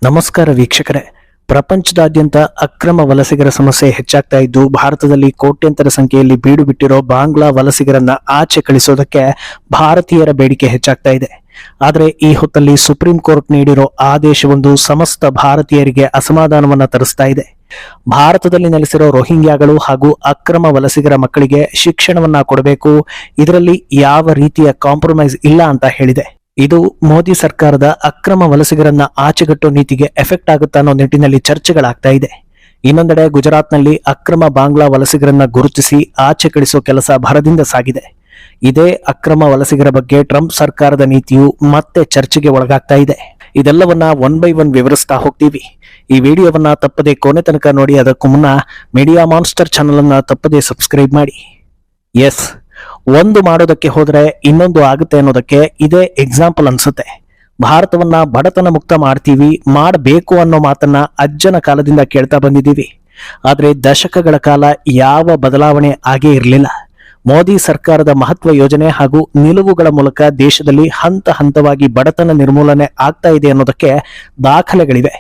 ನಮಸ್ಕಾರ ವೀಕ್ಷಕರೇ. ಪ್ರಪಂಚದಾದ್ಯಂತ ಅಕ್ರಮ ವಲಸಿಗರ ಸಮಸ್ಯೆ ಹೆಚ್ಚಾಗ್ತಾ ಇದ್ದು, ಭಾರತದಲ್ಲಿ ಕೋಟ್ಯಂತರ ಸಂಖ್ಯೆಯಲ್ಲಿ ಬೀಡು ಬಿಟ್ಟಿರೋ ಬಾಂಗ್ಲಾ ವಲಸಿಗರನ್ನ ಆಚೆ ಕಳಿಸೋದಕ್ಕೆ ಭಾರತೀಯರ ಬೇಡಿಕೆ ಹೆಚ್ಚಾಗ್ತಾ ಇದೆ. ಆದರೆ ಈ ಹೊತ್ತಲ್ಲಿ ಸುಪ್ರೀಂ ಕೋರ್ಟ್ ನೀಡಿರೋ ಆದೇಶವೊಂದು ಸಮಸ್ತ ಭಾರತೀಯರಿಗೆ ಅಸಮಾಧಾನವನ್ನ ತರಿಸ್ತಾ ಇದೆ. ಭಾರತದಲ್ಲಿ ನೆಲೆಸಿರೋ ರೋಹಿಂಗ್ಯಾಗಳು ಹಾಗೂ ಅಕ್ರಮ ವಲಸಿಗರ ಮಕ್ಕಳಿಗೆ ಶಿಕ್ಷಣವನ್ನ ಕೊಡಬೇಕು, ಇದರಲ್ಲಿ ಯಾವ ರೀತಿಯ ಕಾಂಪ್ರಮೈಸ್ ಇಲ್ಲ ಅಂತ ಹೇಳಿದೆ. ಇದು ಮೋದಿ ಸರ್ಕಾರದ ಅಕ್ರಮ ವಲಸಿಗರನ್ನ ಆಚೆಗಟ್ಟೋ ನೀತಿಗೆ ಎಫೆಕ್ಟ್ ಆಗುತ್ತಾ ಅನ್ನೋ ನಿಟ್ಟಿನಲ್ಲಿ ಚರ್ಚೆಗಳಾಗ್ತಾ ಇದೆ. ಇನ್ನೊಂದೆಡೆ ಗುಜರಾತ್ನಲ್ಲಿ ಅಕ್ರಮ ಬಾಂಗ್ಲಾ ವಲಸಿಗರನ್ನ ಗುರುತಿಸಿ ಆಚೆ ಕಳಿಸೋ ಕೆಲಸ ಭರದಿಂದ ಸಾಗಿದೆ. ಇದೇ ಅಕ್ರಮ ವಲಸಿಗರ ಬಗ್ಗೆ ಟ್ರಂಪ್ ಸರ್ಕಾರದ ನೀತಿಯು ಮತ್ತೆ ಚರ್ಚೆಗೆ ಒಳಗಾಗ್ತಾ ಇದೆ. ಇದೆಲ್ಲವನ್ನ ಒನ್ ಬೈ ಒನ್ ವಿವರಿಸ್ತಾ ಹೋಗ್ತೀವಿ. ಈ ವಿಡಿಯೋವನ್ನ ತಪ್ಪದೆ ಕೊನೆ ತನಕ ನೋಡಿ. ಅದಕ್ಕೂ ಮುನ್ನ ಮೀಡಿಯಾ ಮಾನ್ಸ್ಟರ್ ಚಾನಲ್ ಅನ್ನ ತಪ್ಪದೆ ಸಬ್ಸ್ಕ್ರೈಬ್ ಮಾಡಿ. ಎಸ್, ಒಂದು ಮಾಡೋದಕ್ಕೆ ಹೋದ್ರೆ ಇನ್ನೊಂದು ಆಗುತ್ತೆ ಅನ್ನೋದಕ್ಕೆ ಇದೇ ಎಕ್ಸಾಂಪಲ್ ಅನ್ಸುತ್ತೆ. ಭಾರತವನ್ನ ಬಡತನ ಮುಕ್ತ ಮಾಡಬೇಕು ಅನ್ನೋ ಮಾತನ್ನ ಅಜ್ಜನ ಕಾಲದಿಂದ ಕೇಳ್ತಾ ಬಂದಿದ್ದೀವಿ. ಆದ್ರೆ ದಶಕಗಳ ಕಾಲ ಯಾವ ಬದಲಾವಣೆ ಆಗೇ ಇರಲಿಲ್ಲ. ಮೋದಿ ಸರ್ಕಾರದ ಮಹತ್ವ ಯೋಜನೆ ಹಾಗೂ ನಿಲುವುಗಳ ಮೂಲಕ ದೇಶದಲ್ಲಿ ಹಂತ ಹಂತವಾಗಿ ಬಡತನ ನಿರ್ಮೂಲನೆ ಆಗ್ತಾ ಇದೆ ಅನ್ನೋದಕ್ಕೆ ದಾಖಲೆಗಳಿವೆ.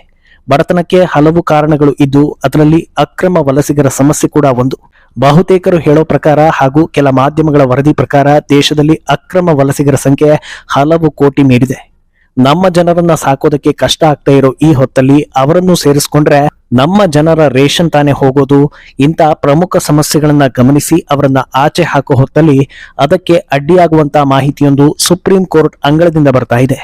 ಬಡತನಕ್ಕೆ ಹಲವು ಕಾರಣಗಳು ಇದ್ದು, ಅದರಲ್ಲಿ ಅಕ್ರಮ ವಲಸಿಗರ ಸಮಸ್ಯೆ ಕೂಡ ಒಂದು. ಬಹುತೇಕರು ಹೇಳೋ ಪ್ರಕಾರ ಹಾಗೂ ಕೆಲ ಮಾಧ್ಯಮಗಳ ವರದಿ ಪ್ರಕಾರ ದೇಶದಲ್ಲಿ ಅಕ್ರಮ ವಲಸಿಗರ ಸಂಖ್ಯೆ ಹಲವು ಕೋಟಿ ಮೀರಿದೆ. ನಮ್ಮ ಜನರನ್ನ ಸಾಕೋದಕ್ಕೆ ಕಷ್ಟ ಆಗ್ತಾ ಇರೋ ಈ ಹೊತ್ತಲ್ಲಿ ಅವರನ್ನು ಸೇರಿಸ್ಕೊಂಡ್ರೆ ನಮ್ಮ ಜನರ ರೇಷನ್ ತಾನೇ ಹೋಗೋದು. ಇಂಥ ಪ್ರಮುಖ ಸಮಸ್ಯೆಗಳನ್ನ ಗಮನಿಸಿ ಅವರನ್ನ ಆಚೆ ಹಾಕೋ ಹೊತ್ತಲ್ಲಿ ಅದಕ್ಕೆ ಅಡ್ಡಿಯಾಗುವಂತ ಮಾಹಿತಿಯೊಂದು ಸುಪ್ರೀಂ ಕೋರ್ಟ್ ಅಂಗಳದಿಂದ ಬರ್ತಾ ಇದೆ.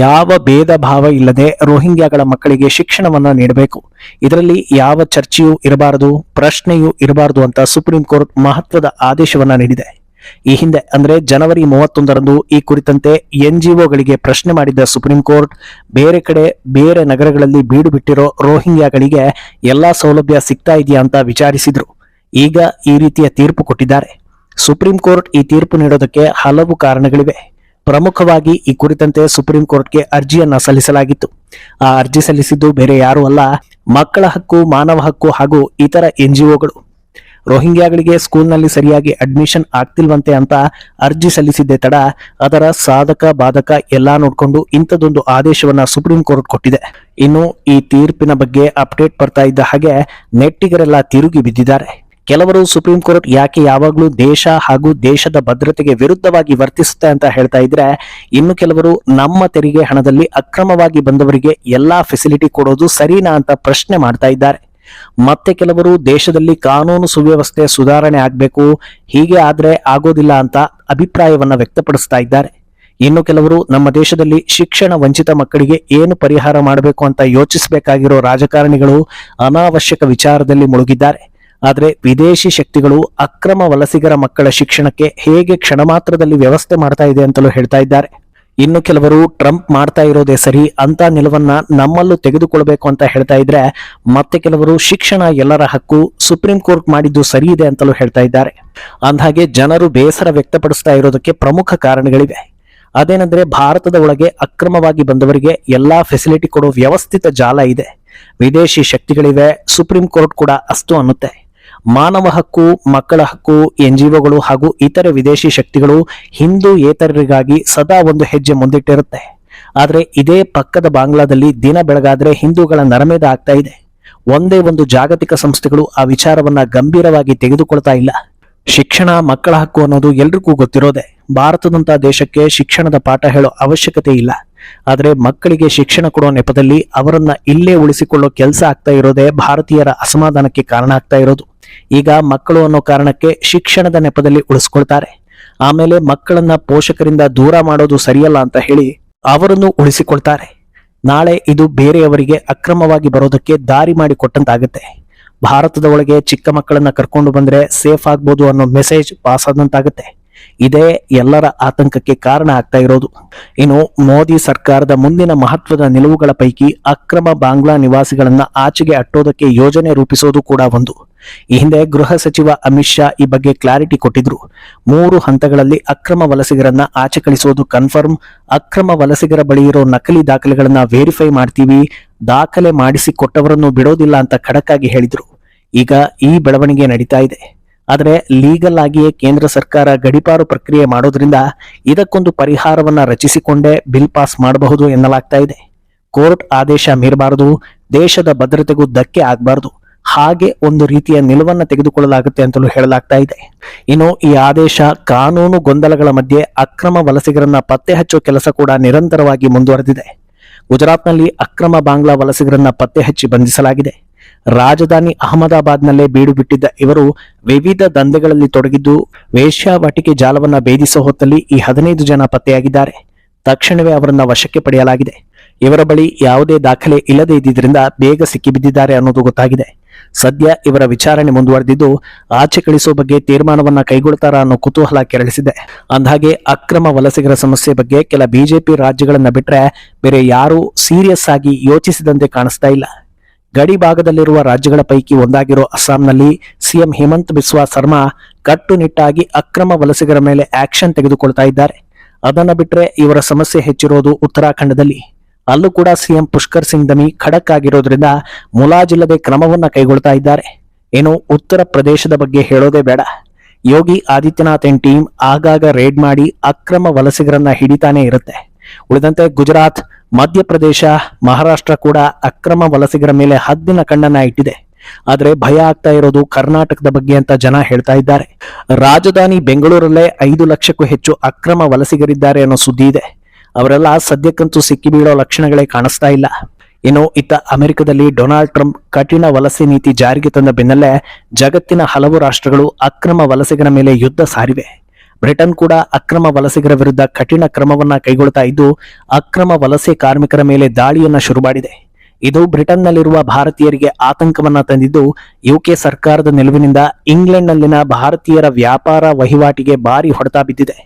ಯಾವ ಭೇದ ಭಾವ ಇಲ್ಲದೆ ರೋಹಿಂಗ್ಯಾಗಳ ಮಕ್ಕಳಿಗೆ ಶಿಕ್ಷಣವನ್ನ ನೀಡಬೇಕು, ಇದರಲ್ಲಿ ಯಾವ ಚರ್ಚೆಯೂ ಇರಬಾರದು, ಪ್ರಶ್ನೆಯೂ ಇರಬಾರದು ಅಂತ ಸುಪ್ರೀಂ ಕೋರ್ಟ್ ಮಹತ್ವದ ಆದೇಶವನ್ನ ನೀಡಿದೆ. ಈ ಹಿಂದೆ ಅಂದ್ರೆ ಜನವರಿ 31ರಂದು ಈ ಕುರಿತಂತೆ NGOಗಳಿಗೆ ಪ್ರಶ್ನೆ ಮಾಡಿದ್ದ ಸುಪ್ರೀಂ ಕೋರ್ಟ್ ಬೇರೆ ನಗರಗಳಲ್ಲಿ ಬೀಡು ಬಿಟ್ಟಿರೋ ರೋಹಿಂಗ್ಯಾಗಳಿಗೆ ಎಲ್ಲಾ ಸೌಲಭ್ಯ ಸಿಗ್ತಾ ಇದೆಯಾ ಅಂತ ವಿಚಾರಿಸಿದ್ರು. ಈಗ ಈ ರೀತಿಯ ತೀರ್ಪು ಕೊಟ್ಟಿದ್ದಾರೆ. ಸುಪ್ರೀಂ ಕೋರ್ಟ್ ಈ ತೀರ್ಪು ನೀಡೋದಕ್ಕೆ ಹಲವು ಕಾರಣಗಳಿವೆ. ಪ್ರಮುಖವಾಗಿ ಈ ಕುರಿತಂತೆ ಸುಪ್ರೀಂ ಕೋರ್ಟ್ಗೆ ಅರ್ಜಿಯನ್ನ ಸಲ್ಲಿಸಲಾಗಿತ್ತು. ಆ ಅರ್ಜಿ ಸಲ್ಲಿಸಿದ್ದು ಬೇರೆ ಯಾರೂ ಅಲ್ಲ, ಮಕ್ಕಳ ಹಕ್ಕು, ಮಾನವ ಹಕ್ಕು ಹಾಗೂ ಇತರ NGOಗಳು. ರೋಹಿಂಗ್ಯಾಗಳಿಗೆ ಸ್ಕೂಲ್ನಲ್ಲಿ ಸರಿಯಾಗಿ ಅಡ್ಮಿಷನ್ ಆಗ್ತಿಲ್ವಂತೆ ಅಂತ ಅರ್ಜಿ ಸಲ್ಲಿಸಿದ್ದೆ ತಡ, ಅದರ ಸಾಧಕ ಬಾಧಕ ಎಲ್ಲಾ ನೋಡ್ಕೊಂಡು ಇಂಥದೊಂದು ಆದೇಶವನ್ನ ಸುಪ್ರೀಂ ಕೋರ್ಟ್ ಕೊಟ್ಟಿದೆ. ಇನ್ನು ಈ ತೀರ್ಪಿನ ಬಗ್ಗೆ ಅಪ್ಡೇಟ್ ಬರ್ತಾ ಇದ್ದ ಹಾಗೆ ನೆಟ್ಟಿಗರೆಲ್ಲ ತಿರುಗಿ ಬಿದ್ದಿದ್ದಾರೆ. ಕೆಲವರು ಸುಪ್ರೀಂ ಕೋರ್ಟ್ ಯಾಕೆ ಯಾವಾಗ್ಲೂ ದೇಶ ಹಾಗೂ ದೇಶದ ಭದ್ರತೆಗೆ ವಿರುದ್ಧವಾಗಿ ವರ್ತಿಸುತ್ತೆ ಅಂತ ಹೇಳ್ತಾ ಇದ್ರೆ, ಇನ್ನು ಕೆಲವರು ನಮ್ಮ ತೆರಿಗೆ ಹಣದಲ್ಲಿ ಅಕ್ರಮವಾಗಿ ಬಂದವರಿಗೆ ಎಲ್ಲಾ ಫೆಸಿಲಿಟಿ ಕೊಡೋದು ಸರಿನಾ ಅಂತ ಪ್ರಶ್ನೆ ಮಾಡ್ತಾ ಇದ್ದಾರೆ. ಮತ್ತೆ ಕೆಲವರು ದೇಶದಲ್ಲಿ ಕಾನೂನು ಸುವ್ಯವಸ್ಥೆ ಸುಧಾರಣೆ ಆಗ್ಬೇಕು, ಹೀಗೆ ಆದ್ರೆ ಆಗೋದಿಲ್ಲ ಅಂತ ಅಭಿಪ್ರಾಯವನ್ನ ವ್ಯಕ್ತಪಡಿಸ್ತಾ ಇದ್ದಾರೆ. ಇನ್ನು ಕೆಲವರು ನಮ್ಮ ದೇಶದಲ್ಲಿ ಶಿಕ್ಷಣ ವಂಚಿತ ಮಕ್ಕಳಿಗೆ ಏನು ಪರಿಹಾರ ಮಾಡಬೇಕು ಅಂತ ಯೋಚಿಸಬೇಕಾಗಿರೋ ರಾಜಕಾರಣಿಗಳು ಅನಾವಶ್ಯಕ ವಿಚಾರದಲ್ಲಿ ಮುಳುಗಿದ್ದಾರೆ. ಆದ್ರೆ ವಿದೇಶಿ ಶಕ್ತಿಗಳು ಅಕ್ರಮ ವಲಸಿಗರ ಮಕ್ಕಳ ಶಿಕ್ಷಣಕ್ಕೆ ಹೇಗೆ ಕ್ಷಣ ಮಾತ್ರದಲ್ಲಿ ವ್ಯವಸ್ಥೆ ಮಾಡ್ತಾ ಇದೆ ಅಂತಲೂ ಹೇಳ್ತಾ ಇದ್ದಾರೆ. ಇನ್ನು ಕೆಲವರು ಟ್ರಂಪ್ ಮಾಡ್ತಾ ಇರೋದೇ ಸರಿ ಅಂತ ನಿಲುವನ್ನ ನಮ್ಮಲ್ಲೂ ತೆಗೆದುಕೊಳ್ಬೇಕು ಅಂತ ಹೇಳ್ತಾ ಇದ್ರೆ, ಮತ್ತೆ ಕೆಲವರು ಶಿಕ್ಷಣ ಎಲ್ಲರ ಹಕ್ಕು, ಸುಪ್ರೀಂ ಕೋರ್ಟ್ ಮಾಡಿದ್ದು ಸರಿ ಇದೆ ಅಂತಲೂ ಹೇಳ್ತಾ ಇದ್ದಾರೆ. ಅಂದಹಾಗೆ ಜನರು ಬೇಸರ ವ್ಯಕ್ತಪಡಿಸ್ತಾ ಇರೋದಕ್ಕೆ ಪ್ರಮುಖ ಕಾರಣಗಳಿವೆ. ಅದೇನೆಂದ್ರೆ, ಭಾರತದ ಒಳಗೆ ಅಕ್ರಮವಾಗಿ ಬಂದವರಿಗೆ ಎಲ್ಲಾ ಫೆಸಿಲಿಟಿ ಕೊಡೋ ವ್ಯವಸ್ಥಿತ ಜಾಲ ಇದೆ, ವಿದೇಶಿ ಶಕ್ತಿಗಳಿವೆ, ಸುಪ್ರೀಂ ಕೋರ್ಟ್ ಕೂಡ ಅಷ್ಟು ಅನ್ನುತ್ತೆ. ಮಾನವ ಹಕ್ಕು, ಮಕ್ಕಳ ಹಕ್ಕು, NGOಗಳು ಹಾಗೂ ಇತರೆ ವಿದೇಶಿ ಶಕ್ತಿಗಳು ಹಿಂದೂ ಏತರರಿಗಾಗಿ ಸದಾ ಒಂದು ಹೆಜ್ಜೆ ಮುಂದಿಟ್ಟಿರುತ್ತೆ. ಆದ್ರೆ ಇದೇ ಪಕ್ಕದ ಬಾಂಗ್ಲಾದಲ್ಲಿ ದಿನ ಬೆಳಗಾದ್ರೆ ಹಿಂದೂಗಳ ನರಮೇಧ ಆಗ್ತಾ ಇದೆ. ಒಂದೇ ಒಂದು ಜಾಗತಿಕ ಸಂಸ್ಥೆಗಳು ಆ ವಿಚಾರವನ್ನ ಗಂಭೀರವಾಗಿ ತೆಗೆದುಕೊಳ್ತಾ ಇಲ್ಲ. ಶಿಕ್ಷಣ, ಮಕ್ಕಳ ಹಕ್ಕು ಅನ್ನೋದು ಎಲ್ರಿಗೂ ಗೊತ್ತಿರೋದೆ. ಭಾರತದಂತ ದೇಶಕ್ಕೆ ಶಿಕ್ಷಣದ ಪಾಠ ಹೇಳೋ ಅವಶ್ಯಕತೆ ಇಲ್ಲ. ಆದ್ರೆ ಮಕ್ಕಳಿಗೆ ಶಿಕ್ಷಣ ಕೊಡೋ ನೆಪದಲ್ಲಿ ಅವರನ್ನ ಇಲ್ಲೇ ಉಳಿಸಿಕೊಳ್ಳೋ ಕೆಲಸ ಆಗ್ತಾ ಇರೋದೇ ಭಾರತೀಯರ ಅಸಮಾಧಾನಕ್ಕೆ ಕಾರಣ ಆಗ್ತಾ ಇರೋದು. ಈಗ ಮಕ್ಕಳು ಅನ್ನೋ ಕಾರಣಕ್ಕೆ ಶಿಕ್ಷಣದ ನೆಪದಲ್ಲಿ ಉಳಿಸ್ಕೊಳ್ತಾರೆ. ಆಮೇಲೆ ಮಕ್ಕಳನ್ನ ಪೋಷಕರಿಂದ ದೂರ ಮಾಡೋದು ಸರಿಯಲ್ಲ ಅಂತ ಹೇಳಿ ಅವರನ್ನು ಉಳಿಸಿಕೊಳ್ತಾರೆ. ನಾಳೆ ಇದು ಬೇರೆಯವರಿಗೆ ಅಕ್ರಮವಾಗಿ ಬರೋದಕ್ಕೆ ದಾರಿ ಮಾಡಿ ಕೊಟ್ಟಂತಾಗತ್ತೆ. ಭಾರತದ ಒಳಗೆ ಚಿಕ್ಕ ಮಕ್ಕಳನ್ನ ಕರ್ಕೊಂಡು ಬಂದ್ರೆ ಸೇಫ್ ಆಗ್ಬೋದು ಅನ್ನೋ ಮೆಸೇಜ್ ಪಾಸ್ ಆದಂತಾಗತ್ತೆ. ಇದೇ ಎಲ್ಲರ ಆತಂಕಕ್ಕೆ ಕಾರಣ ಆಗ್ತಾ ಇರೋದು. ಇನ್ನು ಮೋದಿ ಸರ್ಕಾರದ ಮುಂದಿನ ಮಹತ್ವದ ನಿಲುವುಗಳ ಪೈಕಿ ಅಕ್ರಮ ಬಾಂಗ್ಲಾ ನಿವಾಸಿಗಳನ್ನ ಆಚೆಗೆ ಅಟ್ಟೋದಕ್ಕೆ ಯೋಜನೆ ರೂಪಿಸೋದು ಕೂಡ ಒಂದು. ಈ ಹಿಂದೆ ಗೃಹ ಸಚಿವ ಅಮಿತ್ ಶಾ ಈ ಬಗ್ಗೆ ಕ್ಲಾರಿಟಿ ಕೊಟ್ಟಿದ್ರು. 3 ಹಂತಗಳಲ್ಲಿ ಅಕ್ರಮ ವಲಸಿಗರನ್ನ ಆಚೆ ಕಳಿಸೋದು ಕನ್ಫರ್ಮ್. ಅಕ್ರಮ ವಲಸಿಗರ ಬಳಿ ಇರೋ ನಕಲಿ ದಾಖಲೆಗಳನ್ನ ವೆರಿಫೈ ಮಾಡ್ತೀವಿ, ದಾಖಲೆ ಮಾಡಿಸಿ ಕೊಟ್ಟವರನ್ನು ಬಿಡೋದಿಲ್ಲ ಅಂತ ಖಡಕ್ ಆಗಿ ಹೇಳಿದ್ರು. ಈಗ ಈ ಬೆಳವಣಿಗೆ ನಡೀತಾ ಇದೆ. ಆದರೆ ಲೀಗಲ್ ಆಗಿಯೇ ಕೇಂದ್ರ ಸರ್ಕಾರ ಗಡಿಪಾರು ಪ್ರಕ್ರಿಯೆ ಮಾಡೋದ್ರಿಂದ ಇದಕ್ಕೊಂದು ಪರಿಹಾರವನ್ನ ರಚಿಸಿಕೊಂಡೇ ಬಿಲ್ ಪಾಸ್ ಮಾಡಬಹುದು ಎನ್ನಲಾಗ್ತಾ ಇದೆ. ಕೋರ್ಟ್ ಆದೇಶ ಮೀರಬಾರದು, ದೇಶದ ಭದ್ರತೆಗೂ ಧಕ್ಕೆ ಆಗಬಾರದು, ಹಾಗೆ ಒಂದು ರೀತಿಯ ನಿಲುವನ್ನ ತೆಗೆದುಕೊಳ್ಳಲಾಗುತ್ತೆ ಅಂತಲೂ ಹೇಳಲಾಗ್ತಾ ಇದೆ. ಇನ್ನು ಈ ಆದೇಶ ಕಾನೂನು ಗೊಂದಲಗಳ ಮಧ್ಯೆ ಅಕ್ರಮ ವಲಸಿಗರನ್ನ ಪತ್ತೆ ಹಚ್ಚೋ ಕೆಲಸ ಕೂಡ ನಿರಂತರವಾಗಿ ಮುಂದುವರೆದಿದೆ. ಗುಜರಾತ್ನಲ್ಲಿ ಅಕ್ರಮ ಬಾಂಗ್ಲಾ ವಲಸಿಗರನ್ನ ಪತ್ತೆ ಹಚ್ಚಿ ಬಂಧಿಸಲಾಗಿದೆ. ರಾಜಧಾನಿ ಅಹಮದಾಬಾದ್ನಲ್ಲೇ ಬೀಡು ಬಿಟ್ಟಿದ್ದ ಇವರು ವಿವಿಧ ದಂಧೆಗಳಲ್ಲಿ ತೊಡಗಿದ್ದು ವೇಶ್ಯಾವಾಟಿಕೆ ಜಾಲವನ್ನ ಭೇದಿಸೋ ಹೊತ್ತಲ್ಲಿ ಈ 15 ಜನ ಪತ್ತೆಯಾಗಿದ್ದಾರೆ. ತಕ್ಷಣವೇ ಅವರನ್ನ ವಶಕ್ಕೆ ಪಡೆಯಲಾಗಿದೆ. ಇವರ ಬಳಿ ಯಾವುದೇ ದಾಖಲೆ ಇಲ್ಲದೇ ಇದ್ದಿದ್ದರಿಂದ ಬೇಗ ಸಿಕ್ಕಿಬಿದ್ದಿದ್ದಾರೆ ಅನ್ನೋದು ಗೊತ್ತಾಗಿದೆ. ಸದ್ಯ ಇವರ ವಿಚಾರಣೆ ಮುಂದುವರೆದಿದ್ದು ಆಚೆ ಕಳಿಸೋ ಬಗ್ಗೆ ತೀರ್ಮಾನವನ್ನ ಕೈಗೊಳ್ತಾರ ಅನ್ನೋ ಕುತೂಹಲ ಕೆರಳಿಸಿದೆ. ಅಂದಹಾಗೆ ಅಕ್ರಮ ವಲಸಿಗರ ಸಮಸ್ಯೆ ಬಗ್ಗೆ ಕೆಲ ಬಿಜೆಪಿ ರಾಜ್ಯಗಳನ್ನ ಬಿಟ್ರೆ ಬೇರೆ ಯಾರೂ ಸೀರಿಯಸ್ ಆಗಿ ಯೋಚಿಸಿದಂತೆ ಕಾಣಿಸ್ತಾ ಇಲ್ಲ. ಗಡಿ ಭಾಗದಲ್ಲಿರುವ ರಾಜ್ಯಗಳ ಪೈಕಿ ಒಂದಾಗಿರೋ ಅಸ್ಸಾಂನಲ್ಲಿ ಸಿಎಂ ಹೇಮಂತ್ ಬಿಸ್ವಾ ಸರ್ಮಾ ಕಟ್ಟುನಿಟ್ಟಾಗಿ ಅಕ್ರಮ ವಲಸಿಗರ ಮೇಲೆ ಆಕ್ಷನ್ ತೆಗೆದುಕೊಳ್ತಾ ಇದ್ದಾರೆ. ಅದನ್ನ ಬಿಟ್ರೆ ಇವರ ಸಮಸ್ಯೆ ಹೆಚ್ಚಿರೋದು ಉತ್ತರಾಖಂಡದಲ್ಲಿ. ಅಲ್ಲೂ ಕೂಡ ಸಿಎಂ ಪುಷ್ಕರ್ ಸಿಂಗ್ ಧಮಿ ಖಡಕ್ ಆಗಿರೋದ್ರಿಂದ ಮುಲಾಜಿಲ್ಲದೆ ಕ್ರಮವನ್ನ ಕೈಗೊಳ್ತಾ ಇದ್ದಾರೆ. ಏನು ಉತ್ತರ ಪ್ರದೇಶದ ಬಗ್ಗೆ ಹೇಳೋದೇ ಬೇಡ. ಯೋಗಿ ಆದಿತ್ಯನಾಥ್ ಅಂಡ್ ಟೀಮ್ ಆಗಾಗ ರೇಡ್ ಮಾಡಿ ಅಕ್ರಮ ವಲಸಿಗರನ್ನ ಹಿಡಿತಾನೆ ಇರುತ್ತೆ. ಉಳಿದಂತೆ ಗುಜರಾತ್, ಮಧ್ಯಪ್ರದೇಶ, ಮಹಾರಾಷ್ಟ್ರ ಕೂಡ ಅಕ್ರಮ ವಲಸಿಗರ ಮೇಲೆ ಹದ್ದಿನ ಕಣ್ಣನ್ನ ಇಟ್ಟಿದೆ. ಆದ್ರೆ ಭಯ ಆಗ್ತಾ ಇರೋದು ಕರ್ನಾಟಕದ ಬಗ್ಗೆ ಅಂತ ಜನ ಹೇಳ್ತಾ ಇದ್ದಾರೆ. ರಾಜಧಾನಿ ಬೆಂಗಳೂರಲ್ಲೇ 5 ಲಕ್ಷಕ್ಕೂ ಹೆಚ್ಚು ಅಕ್ರಮ ವಲಸಿಗರಿದ್ದಾರೆ ಅನ್ನೋ ಸುದ್ದಿ ಇದೆ. ಅವರೆಲ್ಲ ಸದ್ಯಕ್ಕಂತೂ ಸಿಕ್ಕಿ ಬೀಳೋ ಲಕ್ಷಣಗಳೇ ಕಾಣಿಸ್ತಾ ಇಲ್ಲ. ಇನ್ನು ಇತ್ತ ಅಮೆರಿಕದಲ್ಲಿ ಡೊನಾಲ್ಡ್ ಟ್ರಂಪ್ ಕಠಿಣ ವಲಸೆ ನೀತಿ ಜಾರಿಗೆ ತಂದ ಬೆನ್ನಲ್ಲೇ ಜಗತ್ತಿನ ಹಲವು ರಾಷ್ಟ್ರಗಳು ಅಕ್ರಮ ವಲಸಿಗರ ಮೇಲೆ ಯುದ್ಧ ಸಾರಿವೆ. ಬ್ರಿಟನ್ ಕೂಡ ಅಕ್ರಮ ವಲಸಿಗರ ವಿರುದ್ಧ ಕಠಿಣ ಕ್ರಮವನ್ನ ಕೈಗೊಳ್ತಾ ಇದ್ದು ಅಕ್ರಮ ವಲಸೆ ಕಾರ್ಮಿಕರ ಮೇಲೆ ದಾಳಿಯನ್ನ ಶುರು ಮಾಡಿದೆ. ಇದು ಬ್ರಿಟನ್ನಲ್ಲಿರುವ ಭಾರತೀಯರಿಗೆ ಆತಂಕವನ್ನ ತಂದಿದ್ದು ಯುಕೆ ಸರ್ಕಾರದ ನಿಲುವಿನಿಂದ ಇಂಗ್ಲೆಂಡ್ನಲ್ಲಿನ ಭಾರತೀಯರ ವ್ಯಾಪಾರ ವಹಿವಾಟಿಗೆ ಭಾರಿ ಹೊಡೆತ ಬಿದ್ದಿದೆ.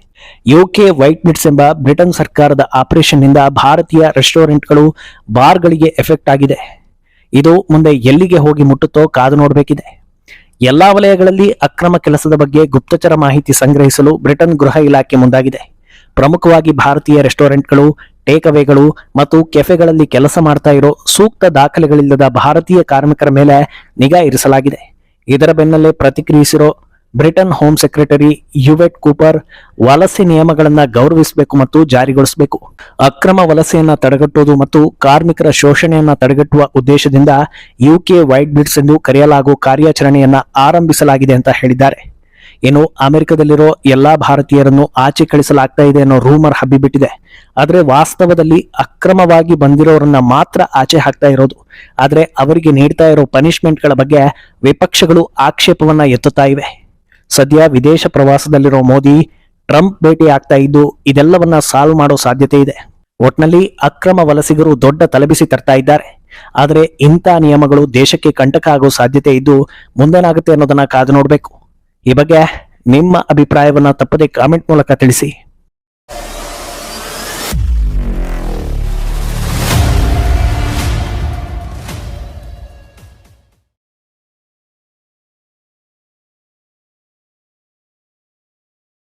ಯುಕೆ ವೈಟ್ ಮಿಟ್ಸ್ ಎಂಬ ಬ್ರಿಟನ್ ಸರ್ಕಾರದ ಆಪರೇಷನ್ ನಿಂದ ಭಾರತೀಯ ರೆಸ್ಟೋರೆಂಟ್ಗಳು, ಬಾರ್ಗಳಿಗೆ ಎಫೆಕ್ಟ್ ಆಗಿದೆ. ಇದು ಮುಂದೆ ಎಲ್ಲಿಗೆ ಹೋಗಿ ಮುಟ್ಟುತ್ತೋ ಕಾದು ನೋಡಬೇಕಿದೆ. ಎಲ್ಲಾ ವಲಯಗಳಲ್ಲಿ ಅಕ್ರಮ ಕೆಲಸದ ಬಗ್ಗೆ ಗುಪ್ತಚರ ಮಾಹಿತಿ ಸಂಗ್ರಹಿಸಲು ಬ್ರಿಟನ್ ಗೃಹ ಇಲಾಖೆ ಮುಂದಾಗಿದೆ. ಪ್ರಮುಖವಾಗಿ ಭಾರತೀಯ ರೆಸ್ಟೋರೆಂಟ್ಗಳು, ಟೇಕ್ ಅವೇಗಳು ಮತ್ತು ಕೆಫೆಗಳಲ್ಲಿ ಕೆಲಸ ಮಾಡ್ತಾ ಇರೋ ಸೂಕ್ತ ದಾಖಲೆಗಳಿಲ್ಲದ ಭಾರತೀಯ ಕಾರ್ಮಿಕರ ಮೇಲೆ ನಿಗಾ ಇರಿಸಲಾಗಿದೆ. ಇದರ ಬೆನ್ನಲ್ಲೇ ಪ್ರತಿಕ್ರಿಯಿಸಿರೋ ಬ್ರಿಟನ್ ಹೋಮ್ ಸೆಕ್ರೆಟರಿ ಯುವೆಟ್ ಕೂಪರ್ ವಲಸೆ ನಿಯಮಗಳನ್ನ ಗೌರವಿಸಬೇಕು ಮತ್ತು ಜಾರಿಗೊಳಿಸಬೇಕು. ಅಕ್ರಮ ವಲಸೆಯನ್ನ ತಡೆಗಟ್ಟುವುದು ಮತ್ತು ಕಾರ್ಮಿಕರ ಶೋಷಣೆಯನ್ನ ತಡೆಗಟ್ಟುವ ಉದ್ದೇಶದಿಂದ ಯುಕೆ ವೈಟ್ ಬಿಡ್ಸ್ ಎಂದು ಕರೆಯಲಾಗುವ ಕಾರ್ಯಾಚರಣೆಯನ್ನ ಆರಂಭಿಸಲಾಗಿದೆ ಅಂತ ಹೇಳಿದ್ದಾರೆ. ಇನ್ನು ಅಮೆರಿಕದಲ್ಲಿರೋ ಎಲ್ಲಾ ಭಾರತೀಯರನ್ನು ಆಚೆ ಕಳಿಸಲಾಗ್ತಾ ಇದೆ ಅನ್ನೋ ರೂಮರ್ ಹಬ್ಬಿಬಿಟ್ಟಿದೆ. ಆದ್ರೆ ವಾಸ್ತವದಲ್ಲಿ ಅಕ್ರಮವಾಗಿ ಬಂದಿರೋರನ್ನ ಮಾತ್ರ ಆಚೆ ಹಾಕ್ತಾ ಇರೋದು. ಆದ್ರೆ ಅವರಿಗೆ ನೀಡ್ತಾ ಇರೋ ಪನಿಷ್ಮೆಂಟ್ಗಳ ಬಗ್ಗೆ ವಿಪಕ್ಷಗಳು ಆಕ್ಷೇಪವನ್ನ ಎತ್ತುತ್ತಾ ಇವೆ. ಸದ್ಯ ವಿದೇಶ ಪ್ರವಾಸದಲ್ಲಿರೋ ಮೋದಿ ಟ್ರಂಪ್ ಭೇಟಿ ಆಗ್ತಾ ಇದ್ದು ಇದೆಲ್ಲವನ್ನ ಸಾಲ್ವ್ ಮಾಡೋ ಸಾಧ್ಯತೆ ಇದೆ. ಒಟ್ನಲ್ಲಿ ಅಕ್ರಮ ವಲಸಿಗರು ದೊಡ್ಡ ತಲೆಬಿಸಿ ತರ್ತಾ ಇದ್ದಾರೆ. ಆದ್ರೆ ಇಂಥ ನಿಯಮಗಳು ದೇಶಕ್ಕೆ ಕಂಟಕ ಆಗೋ ಸಾಧ್ಯತೆ ಇದ್ದು ಮುಂದೇನಾಗುತ್ತೆ ಅನ್ನೋದನ್ನ ಕಾದು ನೋಡ್ಬೇಕು. ಈ ಬಗ್ಗೆ ನಿಮ್ಮ ಅಭಿಪ್ರಾಯವನ್ನ ತಪ್ಪದೆ ಕಾಮೆಂಟ್ ಮೂಲಕ ತಿಳಿಸಿ.